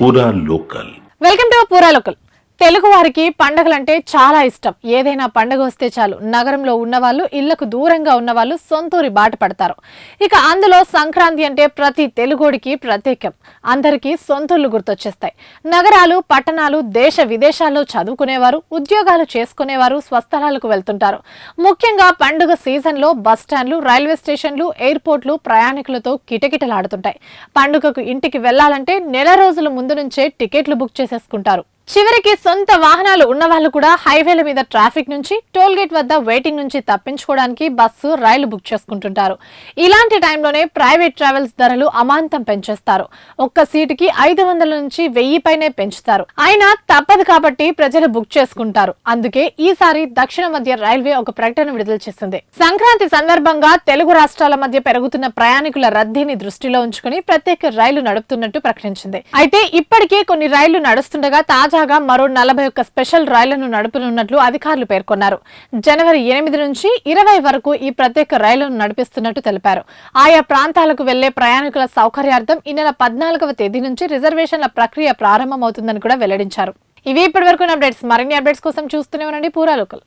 పూరా local. Welcome to పూరా local. Telugu వారికి పండుగలంటే చాలా ఇష్టం. ఏదైనా పండుగ వస్తే చాలు నగరంలో ఉన్నవాళ్ళు, ఇళ్లకు దూరంగా ఉన్నవాళ్ళు సొంతూరి బాట పడతారు. ఇక అందులో సంక్రాంతి అంటే ప్రతి తెలుగోడికి ప్రత్యేకం. అందరికీ సొంతూర్లు గుర్తొచ్చేస్తాయి. నగరాలు, పట్టణాలు, దేశ విదేశాల్లో చదువుకునేవారు, ఉద్యోగాలు చేసుకునేవారు స్వస్థలాలకు వెళ్తుంటారు. ముఖ్యంగా పండుగ సీజన్లో బస్టాండ్లు, రైల్వే స్టేషన్లు, ఎయిర్పోర్ట్లు ప్రయాణికులతో కిటకిటలాడుతుంటాయి. పండుగకు ఇంటికి వెళ్లాలంటే నెల రోజుల ముందు నుంచే టికెట్లు బుక్ చేసేసుకుంటారు. చివరికి సొంత వాహనాలు ఉన్నవాళ్లు కూడా హైవేల మీద ట్రాఫిక్ నుంచి, టోల్ గేట్ వద్ద వెయిటింగ్ నుంచి తప్పించుకోవడానికి బస్సు, రైలు బుక్ చేసుకుంటుంటారు. ఇలాంటి టైంలోనే ప్రైవేట్ ట్రావెల్స్ ధరలు అమాంతం పెంచేస్తారు. ఒక్క సీటుకి 500 నుంచి 1000 పైనే పెంచుతారు. అయినా తప్పదు కాబట్టి ప్రజలు బుక్ చేసుకుంటారు. అందుకే ఈసారి దక్షిణ మధ్య రైల్వే ఒక ప్రకటన విడుదల చేసింది. సంక్రాంతి సందర్భంగా తెలుగు రాష్ట్రాల మధ్య పెరుగుతున్న ప్రయాణికుల రద్దీని దృష్టిలో ఉంచుకుని ప్రత్యేక రైలు నడుపుతున్నట్టు ప్రకటించింది. అయితే ఇప్పటికే కొన్ని రైళ్లు నడుస్తుండగా తాజాగా మరో 41 స్పెషల్ రైళ్లను నడుపనున్నట్లు అధికారులు పేర్కొన్నారు. జనవరి 8 నుంచి 20 వరకు ఈ ప్రత్యేక రైళ్లను నడిపిస్తున్నట్టు తెలిపారు. ఆయా ప్రాంతాలకు వెళ్లే ప్రయాణికుల సౌకర్యార్థం ఈ నెల 14వ తేదీ నుంచి రిజర్వేషన్ల ప్రక్రియ ప్రారంభమవుతుందని కూడా వెల్లడించారు. ఇవి ఇప్పటివరకు అప్డేట్స్. మరిన్ని అప్డేట్స్ కోసం చూస్తూనే ఉండండి పూరా లోకల్.